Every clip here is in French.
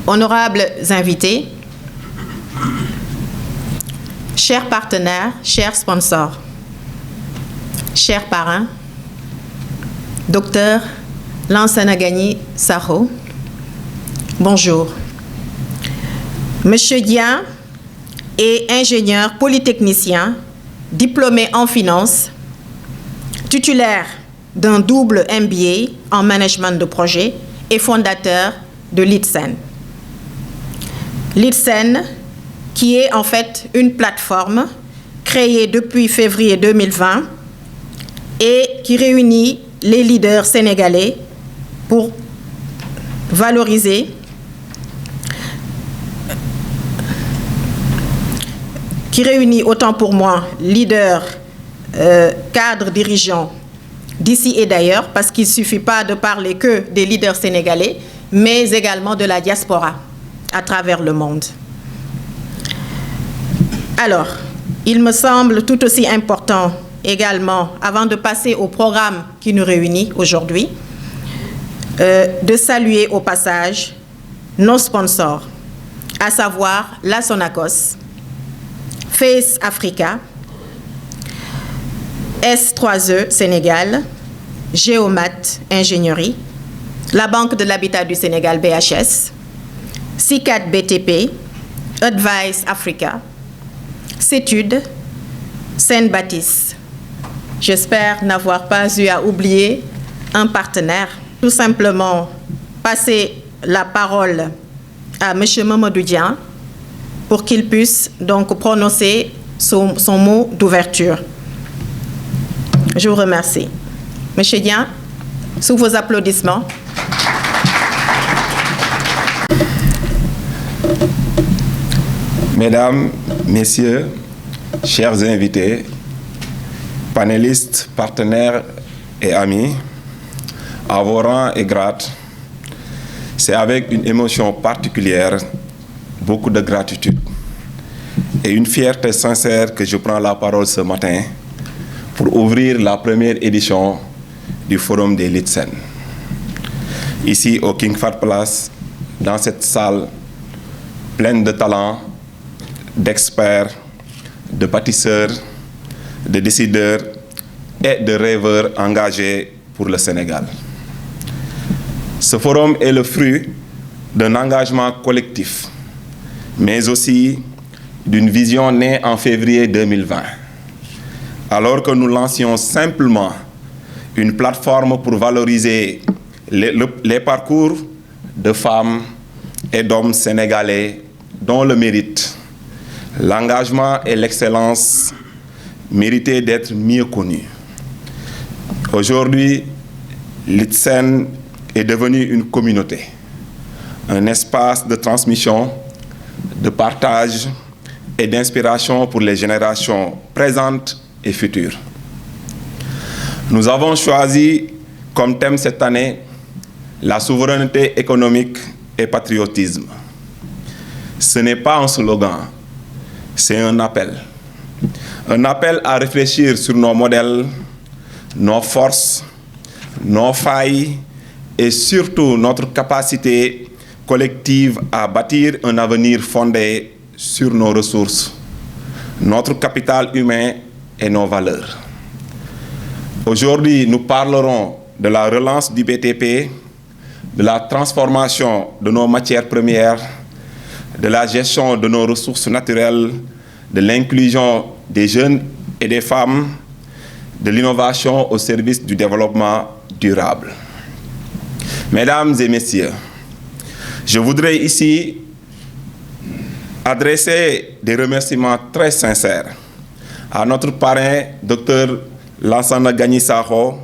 Honorables invités, chers partenaires, chers sponsors, chers parrains, Dr Lansana Gagny Sakho, bonjour. Monsieur Dian est ingénieur polytechnicien, diplômé en finance, titulaire d'un double MBA en management de projet et fondateur de LeadSen. LeadSen, qui est en fait une plateforme créée depuis février 2020 et qui réunit les leaders sénégalais pour valoriser qui réunit autant pour moi leaders, cadres, dirigeants d'ici et d'ailleurs, parce qu'il ne suffit pas de parler que des leaders sénégalais, mais également de la diaspora à travers le monde. Alors, il me semble tout aussi important également, avant de passer au programme qui nous réunit aujourd'hui, de saluer au passage nos sponsors, à savoir la Sonacos, Face Africa, S3E Sénégal, Géomat Ingénierie, la Banque de l'Habitat du Sénégal BHS, CICAD BTP, Advice Africa, CETUD, Saint-Baptiste. J'espère n'avoir pas eu à oublier un partenaire. Tout simplement passer la parole à M. Mamadou Dian pour qu'il puisse donc prononcer son mot d'ouverture. Je vous remercie. M. Dian, sous vos applaudissements. Mesdames, Messieurs, chers invités, panélistes, partenaires et amis, à vos rangs et grades, c'est avec une émotion particulière, beaucoup de gratitude et une fierté sincère que je prends la parole ce matin pour ouvrir la première édition du Forum des Litsen. Ici au King Fahd Palace, dans cette salle pleine de talents, d'experts, de bâtisseurs, de décideurs et de rêveurs engagés pour le Sénégal. Ce forum est le fruit d'un engagement collectif, mais aussi d'une vision née en février 2020, alors que nous lancions simplement une plateforme pour valoriser les parcours de femmes et d'hommes sénégalais dont le mérite, l'engagement et l'excellence méritaient d'être mieux connus. Aujourd'hui, Litsen est devenu une communauté, un espace de transmission, de partage et d'inspiration pour les générations présentes et futures. Nous avons choisi comme thème cette année la souveraineté économique et patriotisme. Ce n'est pas un slogan, c'est un appel. Un appel à réfléchir sur nos modèles, nos forces, nos failles et surtout notre capacité collective à bâtir un avenir fondé sur nos ressources, notre capital humain et nos valeurs. Aujourd'hui, nous parlerons de la relance du BTP, de la transformation de nos matières premières, de la gestion de nos ressources naturelles, de l'inclusion des jeunes et des femmes, de l'innovation au service du développement durable. Mesdames et messieurs, je voudrais ici adresser des remerciements très sincères à notre parrain, Dr Lansana Gagny Sakho,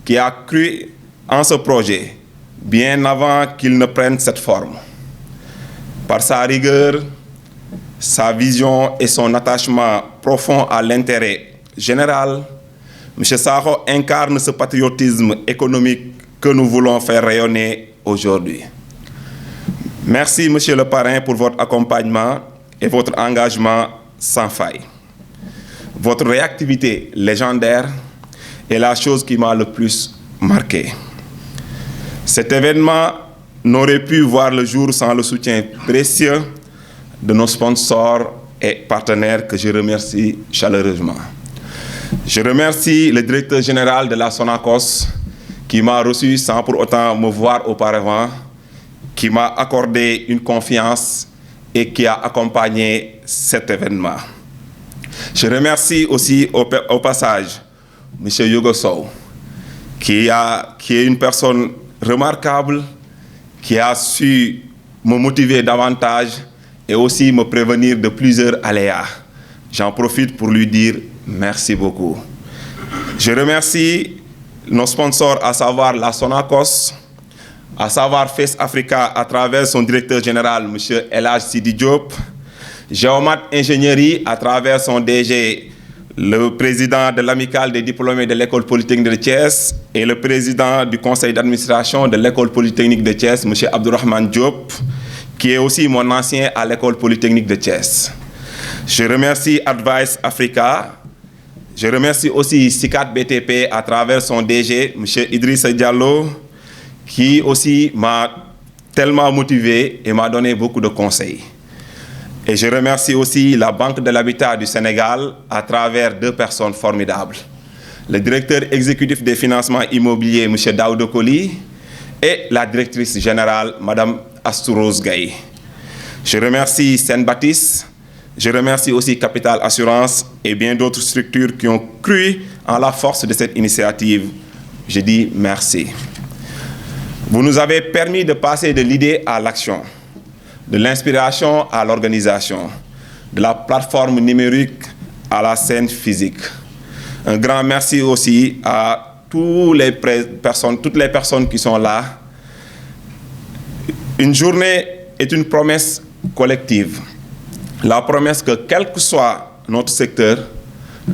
qui a cru en ce projet bien avant qu'il ne prenne cette forme. Par sa rigueur, sa vision et son attachement profond à l'intérêt général, M. Sakho incarne ce patriotisme économique que nous voulons faire rayonner aujourd'hui. Merci, Monsieur le parrain, pour votre accompagnement et votre engagement sans faille. Votre réactivité légendaire est la chose qui m'a le plus marqué. Cet événement n'aurait pu voir le jour sans le soutien précieux de nos sponsors et partenaires que je remercie chaleureusement. Je remercie le directeur général de la Sonacos qui m'a reçu sans pour autant me voir auparavant, qui m'a accordé une confiance et qui a accompagné cet événement. Je remercie aussi au passage M. Yogo Sow, qui est une personne remarquable, qui a su me motiver davantage et aussi me prévenir de plusieurs aléas. J'en profite pour lui dire merci beaucoup. Je remercie nos sponsors, à savoir la Sonacos, à savoir Face Africa à travers son directeur général, M. El Hadj Sidi Diop, Géomat Ingénierie à travers son DG, le président de l'amicale des diplômés de l'École Polytechnique de Thiès et le président du conseil d'administration de l'École Polytechnique de Thiès, M. Abdourahmane Diop, qui est aussi mon ancien à l'École Polytechnique de Thiès. Je remercie Advice Africa. Je remercie aussi CICAD BTP à travers son DG, M. Idrissa Diallo, qui aussi m'a tellement motivé et m'a donné beaucoup de conseils. Et je remercie aussi la Banque de l'Habitat du Sénégal à travers 2 personnes formidables. Le directeur exécutif des financements immobiliers, M. Daouda Koli, et la directrice générale, Mme Astou Rose Gaye. Je remercie Saint-Baptiste, je remercie aussi Capital Assurance et bien d'autres structures qui ont cru en la force de cette initiative. Je dis merci. Vous nous avez permis de passer de l'idée à l'action, de l'inspiration à l'organisation, de la plateforme numérique à la scène physique. Un grand merci aussi à toutes les personnes qui sont là. Une journée est une promesse collective. La promesse que quel que soit notre secteur,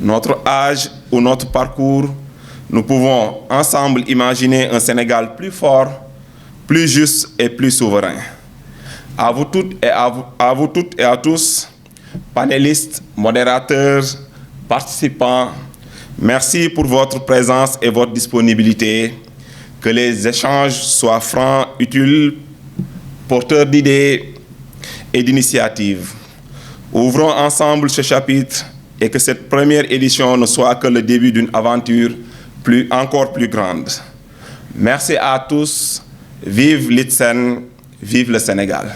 notre âge ou notre parcours, nous pouvons ensemble imaginer un Sénégal plus fort, plus juste et plus souverain. À vous toutes et à tous, panélistes, modérateurs, participants, merci pour votre présence et votre disponibilité. Que les échanges soient francs, utiles, porteurs d'idées et d'initiatives. Ouvrons ensemble ce chapitre et que cette première édition ne soit que le début d'une aventure encore plus grande. Merci à tous. Vive l'ITSEN, vive le Sénégal.